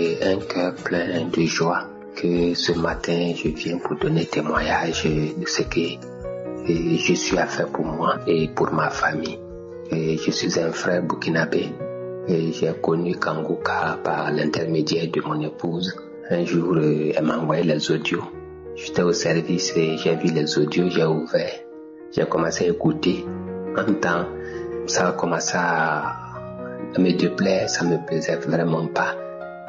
J'ai un cœur plein de joie que ce matin je viens pour donner témoignage de ce que Jésus a fait pour moi et pour ma famille. Je suis un frère burkinabé et j'ai connu Kanguka par l'intermédiaire de mon épouse. Un jour, elle m'a envoyé les audios. J'étais au service et j'ai vu les audios, j'ai ouvert. J'ai commencé à écouter. En même temps, ça a commencé à me déplaire, ça me plaisait vraiment pas.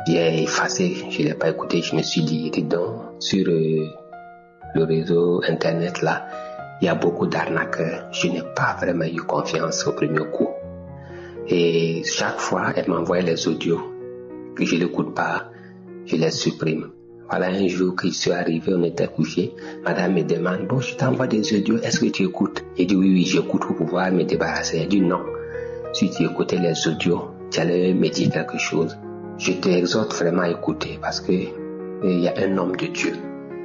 J'ai effacé, je l'ai pas écouté, je me suis dit, donc, sur le réseau internet là, il y a beaucoup d'arnaqueurs. Je n'ai pas vraiment eu confiance au premier coup. Et chaque fois, elle m'envoie les audios que je n'écoute pas, je les supprime. Voilà, un jour que je suis arrivé, on était couché. Madame me demande, bon, je t'envoie des audios, est-ce que tu écoutes? J'ai dit oui, j'écoute pour pouvoir me débarrasser. Elle dit non. Si tu écoutais les audios, tu allais me dire quelque chose. Je t'exhorte vraiment à écouter parce que il y a un homme de Dieu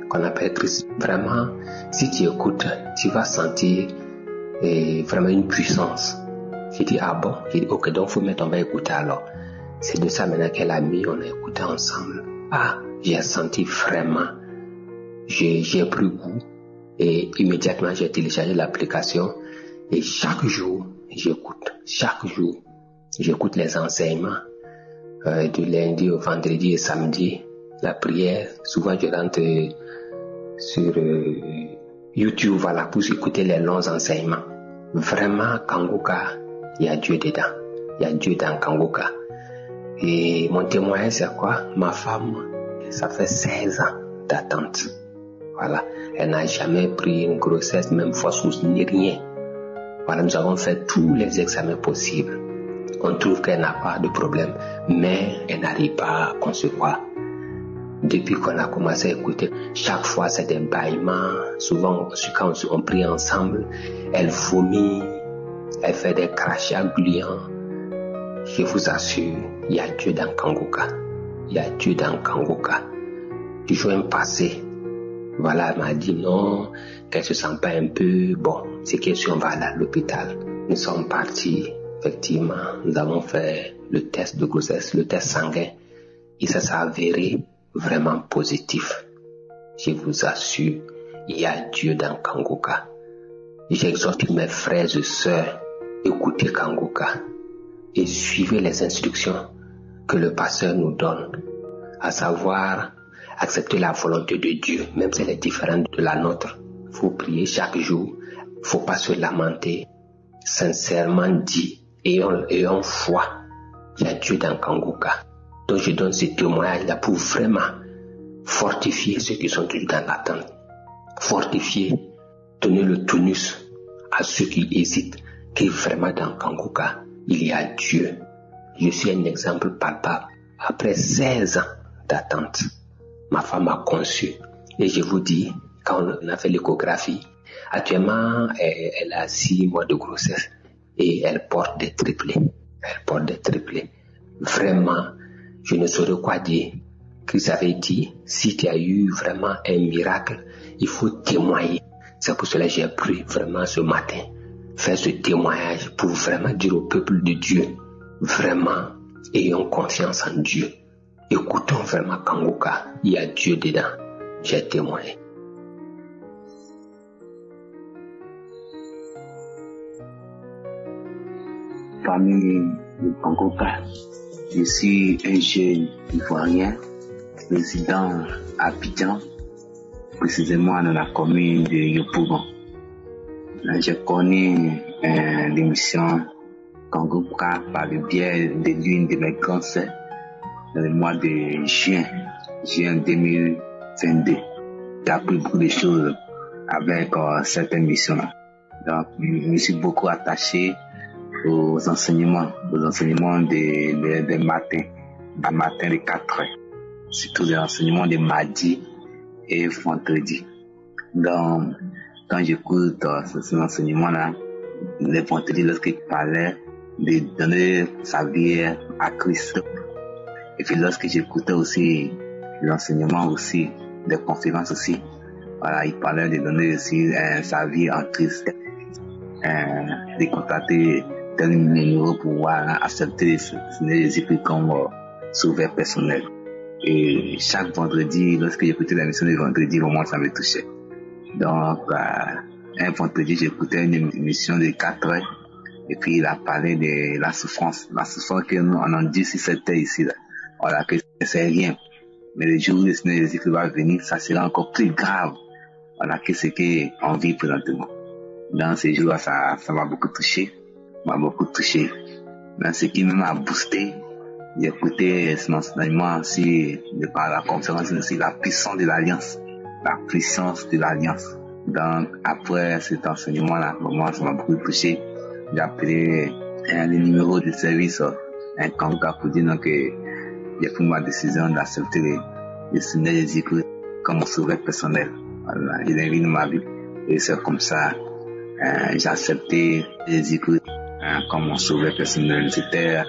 qu'on appelle Christ. Vraiment, si tu écoutes, tu vas sentir vraiment une puissance. J'ai dit, ah bon? J'ai dit, ok, donc faut mettre, on va écouter alors. C'est de ça maintenant qu'elle a mis, on a écouté ensemble. Ah, j'ai senti vraiment, j'ai pris goût et immédiatement j'ai téléchargé l'application et chaque jour, j'écoute. Chaque jour, j'écoute les enseignements du lundi au vendredi et samedi. La prière, souvent je rentre sur YouTube, voilà, pour écouter les longs enseignements. Vraiment, Kanguka, il y a Dieu dedans. Il y a Dieu dans Kanguka. Et mon témoignage, c'est quoi? Ma femme, ça fait 16 ans d'attente. Voilà. Elle n'a jamais pris une grossesse, même fausse ni rien. Voilà, nous avons fait tous les examens possibles. On trouve qu'elle n'a pas de problème, mais elle n'arrive pas à concevoir. Depuis qu'on a commencé à écouter, chaque fois c'est des bâillements. Souvent, quand on prie ensemble, elle vomit, elle fait des crachats gluants. Je vous assure, il y a Dieu dans Kanguka. Il y a Dieu dans Kanguka. Du jour un passé, voilà, elle m'a dit non, qu'elle se sent pas un peu bon. C'est que si on va aller à l'hôpital, nous sommes partis. Effectivement, nous avons fait le test de grossesse, le test sanguin, et ça s'est avéré vraiment positif. Je vous assure, il y a Dieu dans Kanguka. J'exhorte mes frères et sœurs, écoutez Kanguka et suivez les instructions que le pasteur nous donne, à savoir accepter la volonté de Dieu, même si elle est différente de la nôtre. Il faut prier chaque jour, il ne faut pas se lamenter, sincèrement dit. Ayons foi, il y a Dieu dans Kanguka. Donc je donne ce témoignage-là pour vraiment fortifier ceux qui sont toujours dans l'attente. Fortifier, donner le tonus à ceux qui hésitent, que vraiment dans Kanguka, il y a Dieu. Je suis un exemple palpable. Après 16 ans d'attente, ma femme a conçu. Et je vous dis, quand on a fait l'échographie, actuellement, elle a 6 mois de grossesse. Et elle porte des triplés. Elle porte des triplés. Vraiment, je ne saurais quoi dire. Christ avait dit, si tu as eu vraiment un miracle, il faut témoigner. C'est pour cela que j'ai pris vraiment ce matin, faire ce témoignage pour vraiment dire au peuple de Dieu, vraiment, ayons confiance en Dieu. Écoutons vraiment Kanguka. Il y a Dieu dedans. J'ai témoigné. Famille de Kanguka. Je suis un jeune Ivoirien, résident à Abidjan, précisément dans la commune de Yopougon. J'ai connu l'émission Kanguka par le biais de l'une de mes grandes sœurs dans le mois de juin 2022. J'ai appris beaucoup de choses avec cette émission-là. Donc, je me suis beaucoup attaché aux enseignements des matins de 4 heures, surtout les enseignements de mardi et vendredi. Donc, quand j'écoute ces enseignements-là, les vendredis, lorsqu'il parlait de donner sa vie à Christ, et puis lorsque j'écoutais aussi l'enseignement aussi, des conférences aussi, voilà, il parlait de donner aussi sa vie en Christ, de contacter tel numéro pour pouvoir accepter Jésus comme sauveur personnel. Et chaque vendredi, lorsque j'écoutais la mission du vendredi, vraiment ça me touchait. Donc, un vendredi, j'écoutais une émission de 4 heures. Et puis, il a parlé de la souffrance. La souffrance que nous, on en dit sur cette terre ici, là. Voilà, que c'est rien. Mais le jour où le Seigneur Jésus va venir, ça sera encore plus grave. Voilà, que ce qu'on vit présentement. Dans ces jours-là, ça m'a beaucoup touché. Dans ce qui m'a boosté, j'ai écouté son enseignement aussi, par la conférence aussi, la puissance de l'Alliance. La puissance de l'Alliance. Donc, après cet enseignement-là, moi, ça m'a beaucoup touché. J'ai appelé le numéro de service, un candidat pour dire que j'ai pris ma décision d'accepter le Seigneur Jésus-Christ comme mon sauveur personnel. Voilà, il est venu dans ma vie. Et c'est comme ça, j'ai accepté Jésus-Christ comme mon sauveur personnel. C'était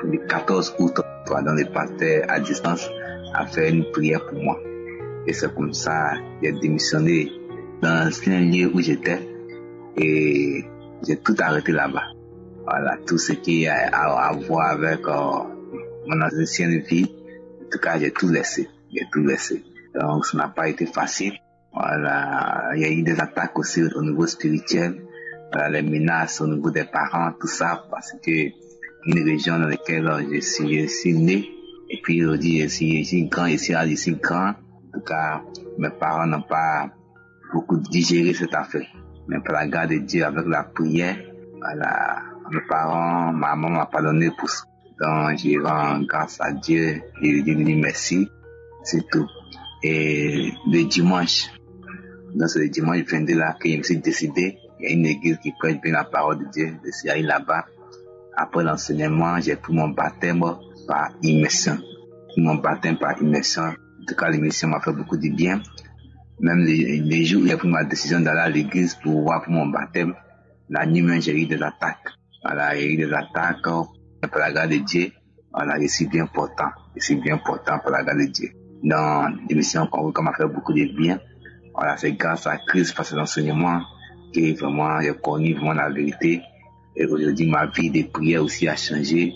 le 14 août, dans le pasteur à distance a fait une prière pour moi. Et c'est comme ça, j'ai démissionné dans un lieu où j'étais et j'ai tout arrêté là-bas. Voilà, tout ce qui a à voir avec mon ancienne vie, en tout cas, j'ai tout laissé. Donc, ça n'a pas été facile. Voilà, il y a eu des attaques aussi au niveau spirituel, voilà, les menaces au niveau des parents, tout ça, parce que une région dans laquelle je suis né, et puis je dis, je suis grand ici. En tout cas, mes parents n'ont pas beaucoup digéré cette affaire. Mais par la grâce de Dieu, avec la prière, voilà, mes parents, ma maman m'a pardonné pour ça. Donc, je rends grâce à Dieu et je lui dis merci, c'est tout. Et le dimanche, donc c'est le dimanche 22 là que je me suis décidé, il y a une église qui prêche bien la parole de Dieu, je suis allé là-bas. Après l'enseignement, j'ai pris mon baptême par immersion. En tout cas, l'immersion m'a fait beaucoup de bien. Même les jours où j'ai pris ma décision d'aller à l'église pour voir pour mon baptême, la nuit même, j'ai eu des attaques. Voilà, j'ai eu des attaques par la grâce de Dieu. Voilà, je suis bien portant par la grâce de Dieu. Dans l'émission qu'on m'a fait beaucoup de bien. Voilà, c'est grâce à Christ, par cet enseignement, que vraiment j'ai connu vraiment la vérité. Et aujourd'hui, ma vie de prière aussi a changé.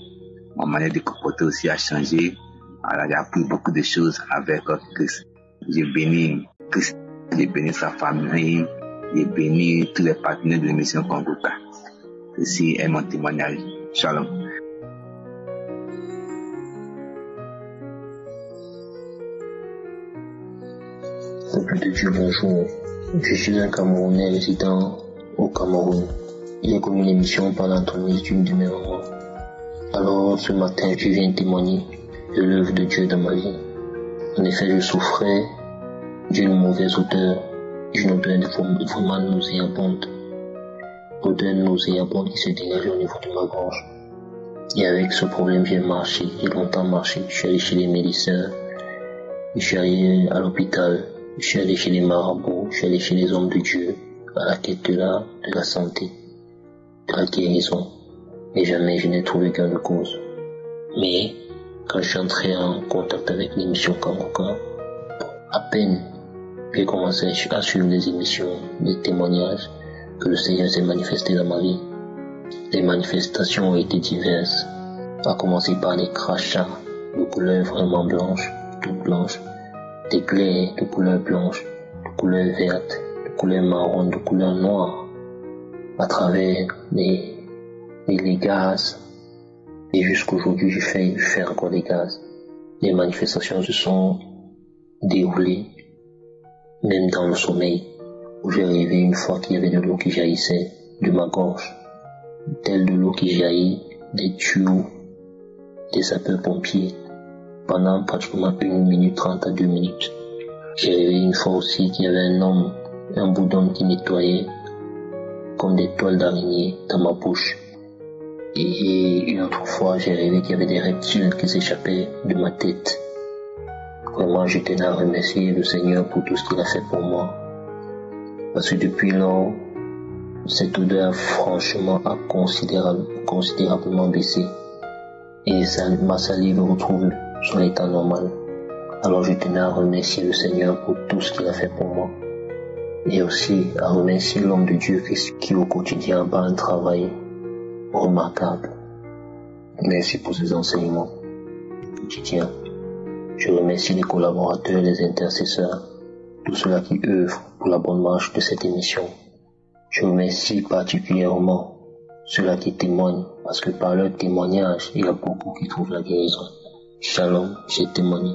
Ma manière de comporter aussi a changé. Voilà, j'ai appris beaucoup de choses avec Christ. J'ai béni Christ, j'ai béni sa famille, j'ai béni tous les partenaires de l'émission Congota. Ceci est mon témoignage. Shalom. Peuple de Dieu, bonjour. Je suis un Camerounais résident au Cameroun. J'ai connu l'émission par l'entremise d'une de mes mamans. Alors, ce matin, je viens témoigner de l'œuvre de Dieu dans ma vie. En effet, je souffrais d'une mauvaise odeur, vraiment nauséabonde. Odeur nauséabonde qui se dégageait au niveau de ma gorge. Et avec ce problème, j'ai longtemps marché. Je suis allé chez les médecins, je suis allé à l'hôpital, je suis allé chez les marabouts, je suis allé chez les hommes de Dieu, à la quête de la santé, de la guérison. Mais jamais je n'ai trouvé gain de cause. Mais, quand je suis entré en contact avec l'émission Kangoka, à peine j'ai commencé à suivre les émissions, les témoignages, que le Seigneur s'est manifesté dans ma vie. Les manifestations ont été diverses, à commencer par les crachats de couleur vraiment blanche, toute blanche, des plaies de couleur blanche, de couleur verte, de couleur marron, de couleur noire, à travers les gaz. Et jusqu'aujourd'hui, je fais encore des gaz. Les manifestations se sont déroulées, même dans le sommeil, où j'ai rêvé une fois qu'il y avait de l'eau qui jaillissait de ma gorge, telle de l'eau qui jaillit des tuyaux des sapeurs-pompiers pendant pratiquement 1 minute 30 à 2 minutes. J'ai rêvé une fois aussi qu'il y avait un bout d'homme qui nettoyait comme des toiles d'araignée dans ma bouche. Et une autre fois, j'ai rêvé qu'il y avait des reptiles qui s'échappaient de ma tête. Vraiment, je tenais à remercier le Seigneur pour tout ce qu'il a fait pour moi. Parce que depuis lors, cette odeur, franchement, a considérablement baissé. Et ma salive retrouve son état normal. Alors, je tenais à remercier le Seigneur pour tout ce qu'il a fait pour moi. Et aussi à remercier l'homme de Dieu qui au quotidien bat un travail remarquable. Merci pour ces enseignements quotidiens. Je remercie les collaborateurs, les intercesseurs, tous ceux-là qui œuvrent pour la bonne marche de cette émission. Je remercie particulièrement ceux-là qui témoignent, parce que par leur témoignage, il y a beaucoup qui trouvent la guérison. Shalom, j'ai témoigné.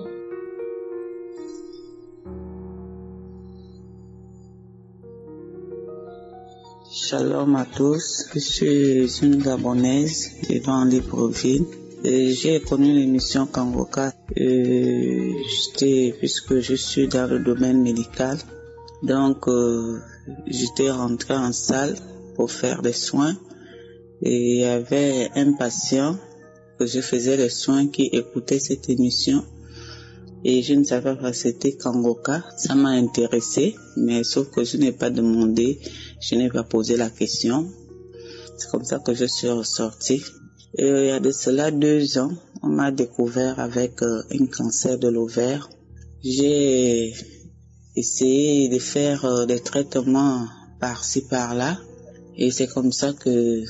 Shalom à tous, je suis une Gabonaise vivant en Libreville. J'ai connu l'émission Kangoka puisque je suis dans le domaine médical. Donc j'étais rentré en salle pour faire des soins et il y avait un patient que je faisais les soins qui écoutait cette émission. Et je ne savais pas c'était Kangoka. Ça m'a intéressé, mais sauf que je n'ai pas demandé, je n'ai pas posé la question. C'est comme ça que je suis ressortie. Et il y a de cela 2 ans, on m'a découvert avec un cancer de l'ovaire. J'ai essayé de faire des traitements par-ci par-là. Et c'est comme ça que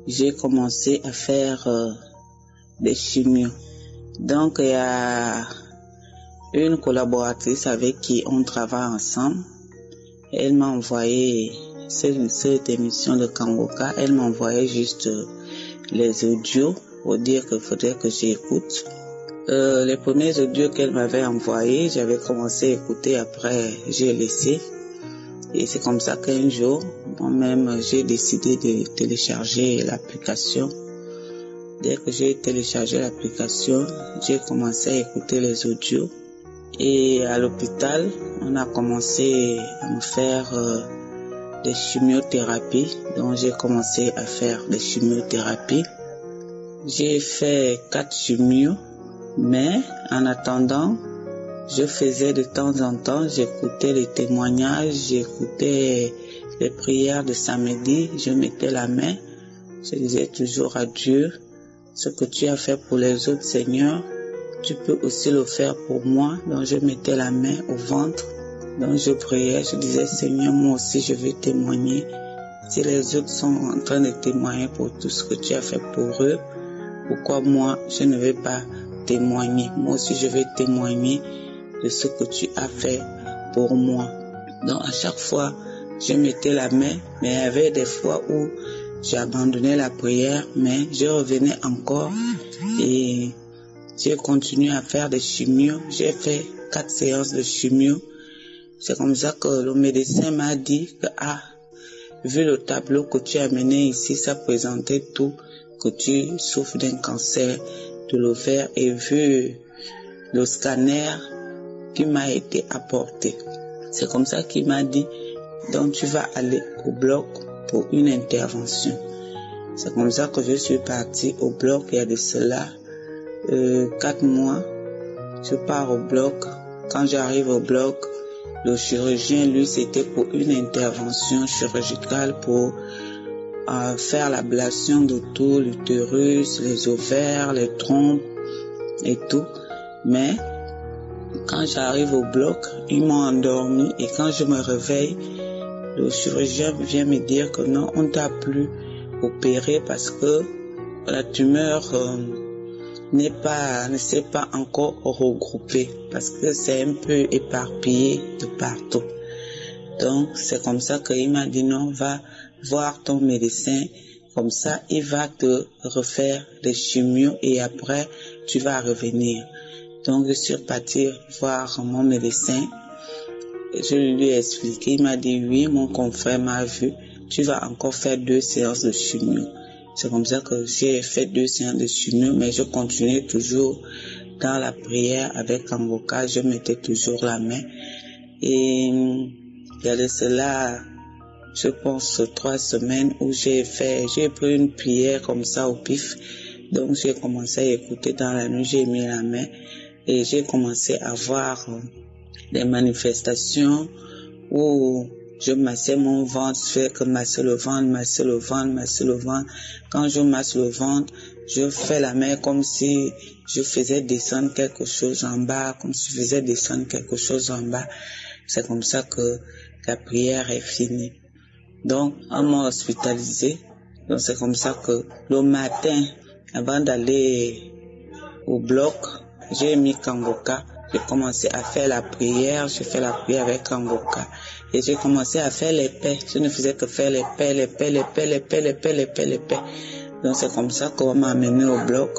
j'ai commencé à faire des chimios. Donc il y a une collaboratrice avec qui on travaille ensemble. Elle m'a envoyé cette émission de Kangoka. Elle m'a envoyé juste les audios pour dire qu'il faudrait que j'écoute. Les premiers audios qu'elle m'avait envoyés, j'avais commencé à écouter, après j'ai laissé. Et c'est comme ça qu'un jour, moi-même, j'ai décidé de télécharger l'application. Dès que j'ai téléchargé l'application, j'ai commencé à écouter les audios. Et à l'hôpital, on a commencé à me faire des chimiothérapies. Donc j'ai commencé à faire des chimiothérapies. J'ai fait 4 chimios, mais en attendant, je faisais de temps en temps, j'écoutais les témoignages, j'écoutais les prières de samedi, je mettais la main, je disais toujours à Dieu, ce que tu as fait pour les autres, Seigneur, tu peux aussi le faire pour moi. Donc je mettais la main au ventre, donc je priais, je disais, Seigneur, moi aussi je vais témoigner. Si les autres sont en train de témoigner pour tout ce que tu as fait pour eux, pourquoi moi je ne vais pas témoigner? Moi aussi je vais témoigner de ce que tu as fait pour moi. Donc à chaque fois, je mettais la main, mais il y avait des fois où j'abandonnais la prière, mais je revenais encore et j'ai continué à faire des chimios. J'ai fait 4 séances de chimio. C'est comme ça que le médecin m'a dit que, vu le tableau que tu as mené ici, ça présentait tout, que tu souffres d'un cancer de l'ovaire, et vu le scanner qui m'a été apporté. C'est comme ça qu'il m'a dit, donc tu vas aller au bloc pour une intervention. C'est comme ça que je suis partie au bloc. Il y a de cela 4 mois. Je pars au bloc. Quand j'arrive au bloc, le chirurgien, lui, c'était pour une intervention chirurgicale pour faire l'ablation de tout, l'utérus, les ovaires, les trompes et tout. Mais quand j'arrive au bloc, ils m'ont endormi, et quand je me réveille, le chirurgien vient me dire que non, on ne t'a plus opéré parce que la tumeur ne s'est pas encore regroupée, parce que c'est un peu éparpillé de partout. Donc c'est comme ça qu'il m'a dit non, va voir ton médecin, comme ça il va te refaire des chimios et après tu vas revenir. Donc je suis partie voir mon médecin. Je lui ai expliqué, il m'a dit oui, mon confrère m'a vu, tu vas encore faire 2 séances de chimio. C'est comme ça que j'ai fait 2 séances de chimio, mais je continuais toujours dans la prière avec Kangoka, je mettais toujours la main. Et il y a de cela, je pense 3 semaines où j'ai pris une prière comme ça au pif. Donc j'ai commencé à écouter dans la nuit, j'ai mis la main et j'ai commencé à voir des manifestations où je massais mon ventre, je fais que masser le ventre. Quand je masse le ventre, je fais la main comme si je faisais descendre quelque chose en bas, C'est comme ça que la prière est finie. Donc, on m'a hospitalisé. Donc, c'est comme ça que le matin, avant d'aller au bloc, j'ai mis Kangoka. J'ai commencé à faire la prière. J'ai fait la prière avec Kangoka. Et j'ai commencé à faire les paix. Je ne faisais que faire les paix. Donc c'est comme ça qu'on m'a amené au bloc.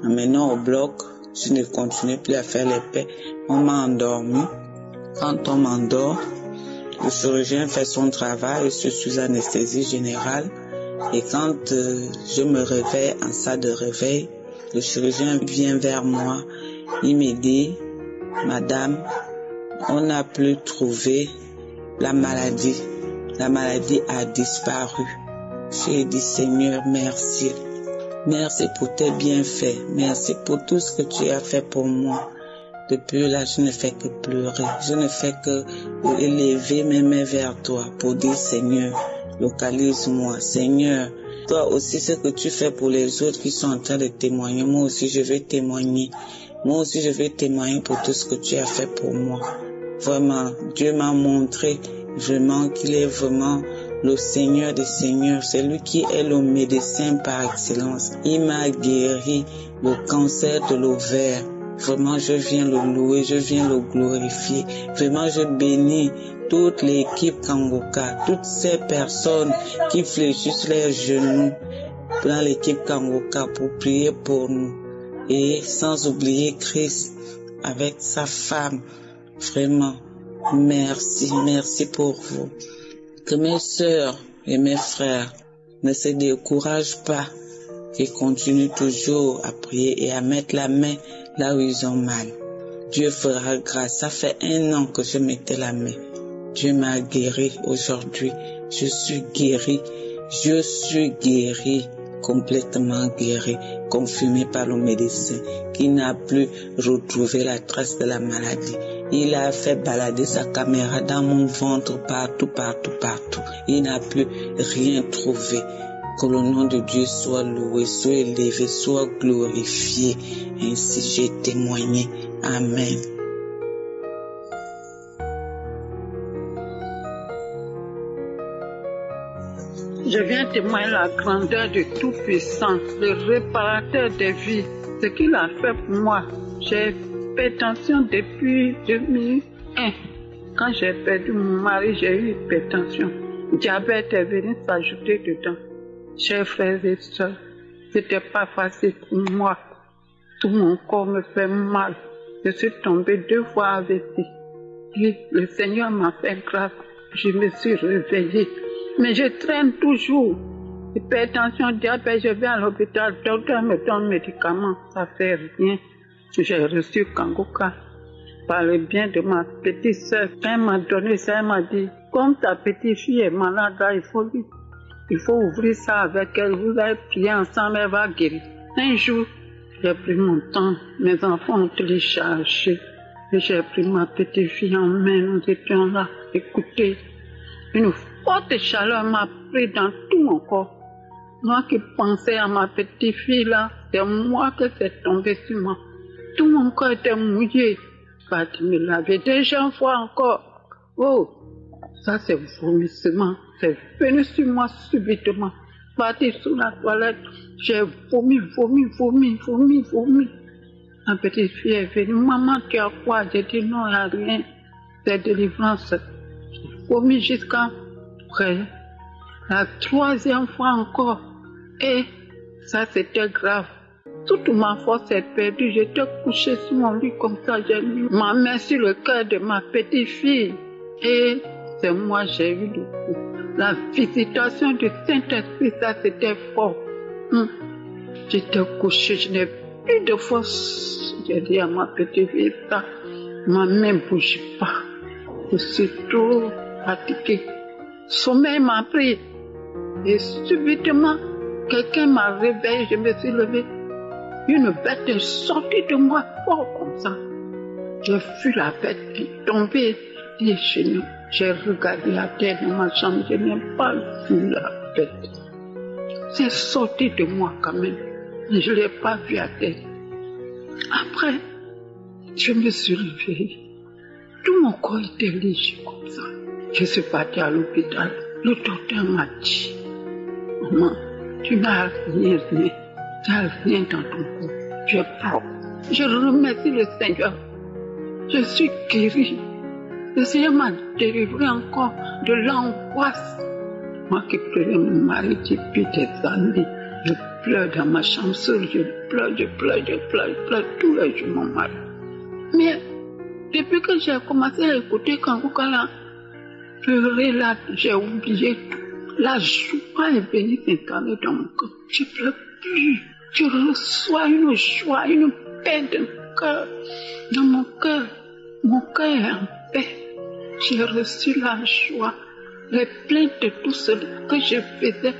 En menant au bloc, je ne continuais plus à faire les paix. On m'a endormi. Quand on m'endort, le chirurgien fait son travail. Je suis sous anesthésie générale. Et quand je me réveille en salle de réveil, le chirurgien vient vers moi. Il me dit, madame, on n'a plus trouvé la maladie. La maladie a disparu. J'ai dit, Seigneur, merci. Merci pour tes bienfaits. Merci pour tout ce que tu as fait pour moi. Depuis là, je ne fais que pleurer. Je ne fais que élever mes mains vers toi pour dire, Seigneur, localise-moi. Seigneur, toi aussi, ce que tu fais pour les autres qui sont en train de témoigner, moi aussi, je vais témoigner. Moi aussi, je vais témoigner pour tout ce que tu as fait pour moi. Vraiment, Dieu m'a montré vraiment qu'il est vraiment le Seigneur des Seigneurs. C'est lui qui est le médecin par excellence. Il m'a guéri le cancer de l'ovaire. Vraiment, je viens le louer, je viens le glorifier. Vraiment, je bénis toute l'équipe Kangoka, toutes ces personnes qui fléchissent leurs genoux dans l'équipe Kangoka pour prier pour nous. Et sans oublier Christ avec sa femme. Vraiment, merci pour vous. Que mes sœurs et mes frères ne se découragent pas, qu'ils continuent toujours à prier et à mettre la main là où ils ont mal. Dieu fera grâce. Ça fait 1 an que je mettais la main. Dieu m'a guéri aujourd'hui. Je suis guéri, complètement guéri, confirmé par le médecin qui n'a plus retrouvé la trace de la maladie. Il a fait balader sa caméra dans mon ventre partout. Il n'a plus rien trouvé. Que le nom de Dieu soit loué, soit élevé, soit glorifié. Ainsi j'ai témoigné. Amen. Je viens témoigner la grandeur du Tout-Puissant, le réparateur des vies, ce qu'il a fait pour moi. J'ai hypertension depuis 2001. Quand j'ai perdu mon mari, j'ai eu hypertension. Diabète est venu s'ajouter dedans. Chers frères et sœurs, c'était pas facile pour moi. Tout mon corps me fait mal. Je suis tombée 2 fois avec lui. Puis le Seigneur m'a fait grâce. Je me suis réveillée. Mais je traîne toujours. Hypertension, diabète, je vais à l'hôpital, le docteur me donne médicaments, ça fait rien. J'ai reçu Kangoka par le bien de ma petite sœur. Elle m'a donné ça, elle m'a dit, comme ta petite fille est malade, là, il faut ouvrir ça avec elle, vous allez prier ensemble, elle va guérir. Un jour, j'ai pris mon temps, mes enfants ont téléchargé, et j'ai pris ma petite fille en main, nous étions là, écoutez. Une forte chaleur m'a pris dans tout mon corps. Moi qui pensais à ma petite fille là, c'est moi que c'est tombé sur moi. Tout mon corps était mouillé. Bah, tu me l'avais déjà une fois encore. Oh, ça c'est vomissement. C'est venu sur moi subitement. Parti sous la toilette, j'ai vomi. Ma petite fille est venue. Maman, tu as quoi? J'ai dit non, il n'y a rien. C'est délivrance. Vomi jusqu'à après la 3e fois encore. Et ça c'était grave. Toute ma force est perdue. J'étais couchée sur mon lit comme ça. J'ai mis ma main sur le cœur de ma petite fille. Et c'est moi j'ai eu le coup. La visitation du Saint-Esprit, ça c'était fort. J'étais couchée, je n'ai plus de force. J'ai dit à ma petite fille ça. Ma main ne bouge pas. Je suis trop fatiguée. Sommeil m'a pris. Et subitement, quelqu'un m'a réveillée. Je me suis levée. Une bête est sortie de moi fort comme ça. J'ai vu la bête tomber des genoux. J'ai regardé la terre dans ma chambre. Je n'ai pas vu la bête. C'est sorti de moi quand même. Mais je ne l'ai pas vu à terre. Après, je me suis réveillée. Tout mon corps était léger comme ça. Je suis partie à l'hôpital. Le docteur m'a dit, maman, tu n'as rien. Tu n'as rien dans ton corps. Tu es propre. Je remercie le Seigneur. Je suis guérie. Le Seigneur m'a délivré encore de l'angoisse. Moi qui pleurais mon mari depuis des années, je pleure dans ma chambre seule, je pleure tous les jours mon mari. Mais depuis que j'ai commencé à écouter Kangoukala, pleurer là, j'ai oublié tout. La joie est venue s'incarner dans mon cœur. Je ne pleure plus. Je reçois une joie, une paix de cœur. Dans mon cœur est en paix. J'ai reçu la joie. Les plaintes de tout ce que je faisais,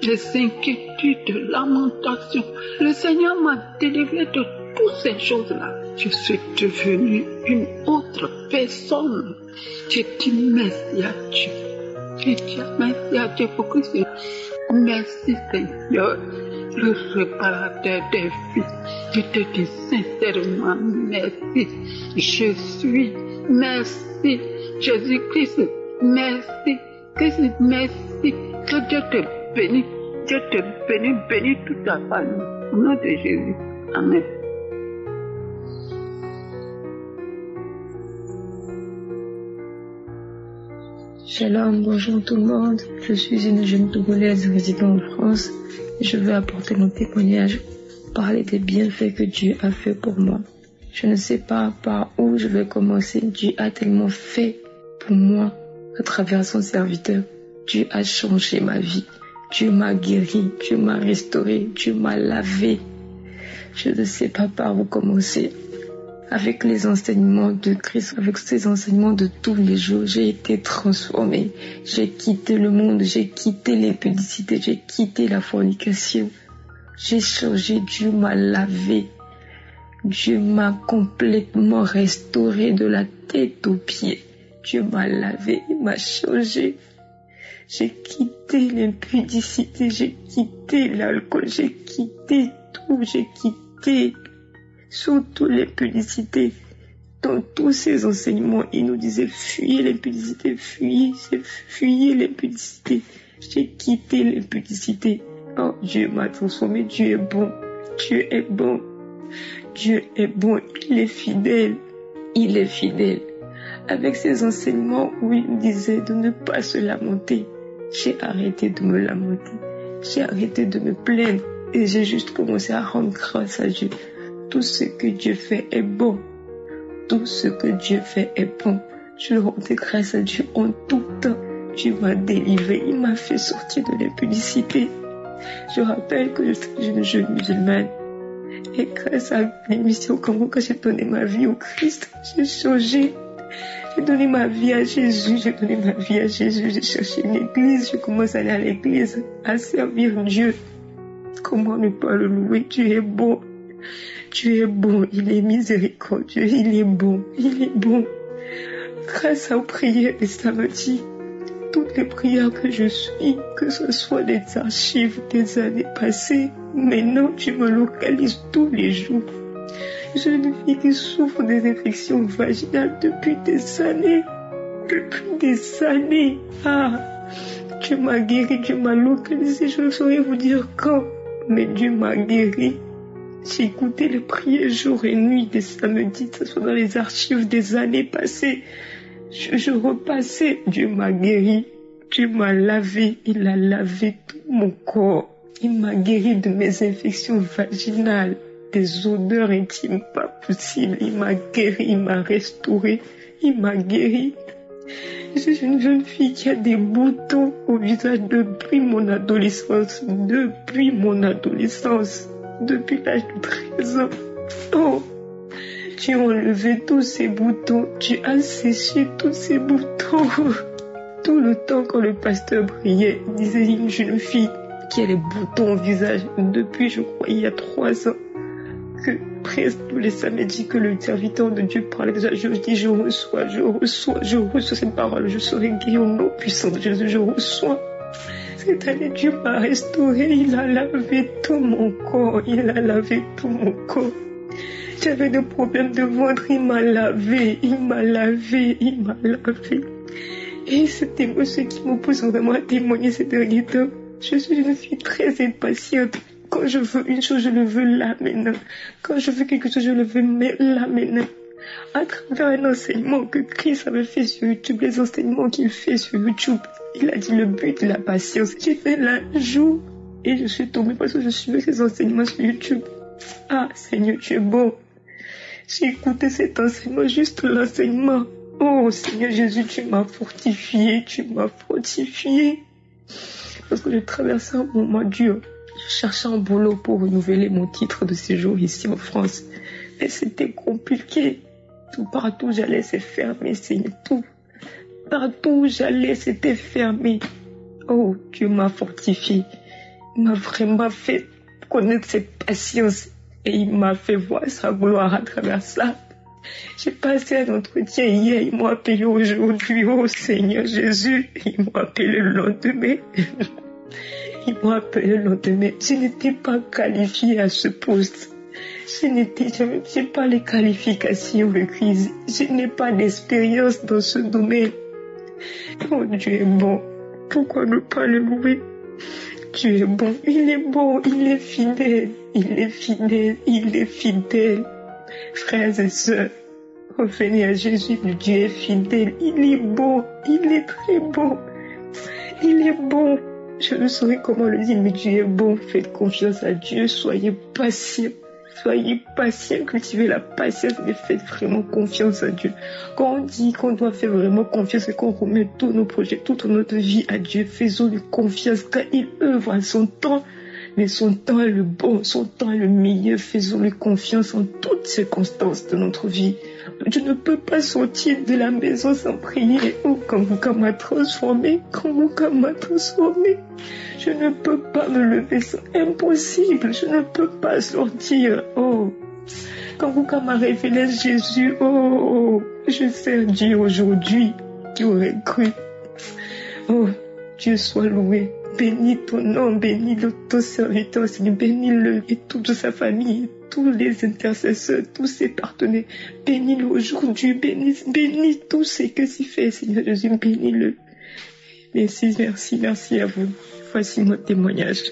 les inquiétudes, les lamentations. Le Seigneur m'a délivré de toutes ces choses-là. Je suis devenue une autre personne. J'ai dit merci à Dieu. J'ai dit merci à Dieu pour Christ. Merci Seigneur, le réparateur des vies. Je te dis sincèrement merci. Je suis merci. Jésus-Christ, merci. Christ, merci. Que Dieu te bénisse. Dieu te bénisse, bénis toute ta famille. Au nom de Jésus. Amen. Shalom, bonjour tout le monde. Je suis une jeune Togolaise résidant en France et je veux apporter mon témoignage, parler des bienfaits que Dieu a fait pour moi. Je ne sais pas par où je vais commencer. Dieu a tellement fait pour moi à travers son serviteur. Dieu a changé ma vie. Dieu m'a guéri, Dieu m'a restauré, Dieu m'a lavé. Je ne sais pas par où commencer. Avec les enseignements de Christ, avec ces enseignements de tous les jours, j'ai été transformée. J'ai quitté le monde, j'ai quitté l'impudicité, j'ai quitté la fornication. J'ai changé, Dieu m'a lavé. Dieu m'a complètement restauré de la tête aux pieds. Dieu m'a lavé, il m'a changé. J'ai quitté l'impudicité, j'ai quitté l'alcool, j'ai quitté tout, j'ai quitté surtout l'impudicité. Dans tous ces enseignements, il nous disait fuyez l'impudicité, fuyez l'impudicité. J'ai quitté l'impudicité. Oh, Dieu m'a transformé, Dieu est bon, Dieu est bon, Dieu est bon, il est fidèle, il est fidèle. Avec ces enseignements où il disait de ne pas se lamenter, j'ai arrêté de me lamenter, j'ai arrêté de me plaindre et j'ai juste commencé à rendre grâce à Dieu. Tout ce que Dieu fait est bon. Tout ce que Dieu fait est bon. Je rendais grâce à Dieu en tout temps. Dieu m'a délivré, il m'a fait sortir de l'impudicité. Je rappelle que je suis une jeune musulmane. Et grâce à l'émission Congo, quand j'ai donné ma vie au Christ, j'ai changé. J'ai donné ma vie à Jésus, j'ai cherché une église, je commence à aller à l'église, à servir Dieu. Comment ne pas le louer? Dieu est bon. Dieu est bon, il est miséricordieux, il est bon, il est bon. Grâce aux prières des samedis, toutes les prières que je suis, que ce soit des archives des années passées, maintenant tu me localises tous les jours. Je suis une fille qui souffre des infections vaginales depuis des années. Ah, Dieu m'a guéri, Dieu m'a localisé, je ne saurais vous dire quand, mais Dieu m'a guéri. J'ai écouté les prières jour et nuit des samedis, que ce soit dans les archives des années passées. Je repassais, Dieu m'a guéri, Dieu m'a lavé, il a lavé tout mon corps. Il m'a guéri de mes infections vaginales, des odeurs intimes pas possibles. Il m'a guéri, il m'a restauré, il m'a guéri. Je suis une jeune fille qui a des boutons au visage depuis mon adolescence, depuis l'âge de 13 ans. Oh, tu as enlevé tous ces boutons, tu as séché tous ces boutons. Tout le temps quand le pasteur priait, il disait une jeune fille qui a les boutons au visage. Depuis, je crois, il y a 3 ans, que presque tous les samedis que le serviteur de Dieu parlait déjà, je dis, je reçois cette parole, je serai guéri au nom puissant de Jésus, je reçois. Cette année, Dieu m'a restauré, il a lavé tout mon corps, J'avais des problèmes de ventre, il m'a lavé. Et c'était ce qui me pousse vraiment à témoigner ces derniers temps. Je suis une fille très impatiente. Quand je veux une chose, je le veux là maintenant. Quand je veux quelque chose, je le veux là maintenant. À travers un enseignement que Christ avait fait sur YouTube, les enseignements qu'il fait sur YouTube, il a dit le but de la patience. J'ai fait là un jour et je suis tombée parce que je suivais ces enseignements sur YouTube. Ah Seigneur, tu es bon. J'ai écouté cet enseignement, juste l'enseignement. Oh Seigneur Jésus, tu m'as fortifié, Parce que je traversais un moment dur. Je cherchais un boulot pour renouveler mon titre de séjour ici en France. Mais c'était compliqué. Partout où j'allais, c'est fermé, Seigneur. Tout. Partout où j'allais, c'était fermé. Oh, Dieu m'a fortifié. Il m'a vraiment fait connaître cette patience. Et il m'a fait voir sa gloire à travers ça. J'ai passé un entretien hier, ils m'ont appelé aujourd'hui. Oh Seigneur Jésus, ils m'ont appelé le lendemain. Je n'étais pas qualifiée à ce poste. Je n'ai pas les qualifications requises. Je n'ai pas d'expérience dans ce domaine. Oh, Dieu est bon. Pourquoi ne pas le louer? Dieu est bon. Il est bon. Il est fidèle. Frères et sœurs, revenez à Jésus. Dieu est fidèle. Il est bon. Il est très bon. Il est bon. Je ne saurais comment le dire, mais Dieu est bon. Faites confiance à Dieu. Soyez patients. Cultivez la patience, mais faites vraiment confiance à Dieu. Quand on dit qu'on doit faire vraiment confiance et qu'on remet tous nos projets, toute notre vie à Dieu, faisons-lui confiance car il œuvre à son temps. Mais son temps est le bon, son temps est le meilleur. Faisons-lui confiance en toutes circonstances de notre vie. Je ne peux pas sortir de la maison sans prier. Oh, quand m'a transformé. Je ne peux pas me lever, c'est impossible. Je ne peux pas sortir. Oh, quand m'a révélé Jésus, oh, je sers Dieu aujourd'hui. Qui aurait cru? Oh, Dieu soit loué. Bénis ton nom, bénis ton serviteur, Seigneur, bénis-le et toute sa famille, tous les intercesseurs, tous ses partenaires. Bénis-le aujourd'hui, bénis tout ce que tu fais, Seigneur Jésus, bénis-le. Merci à vous. Voici mon témoignage.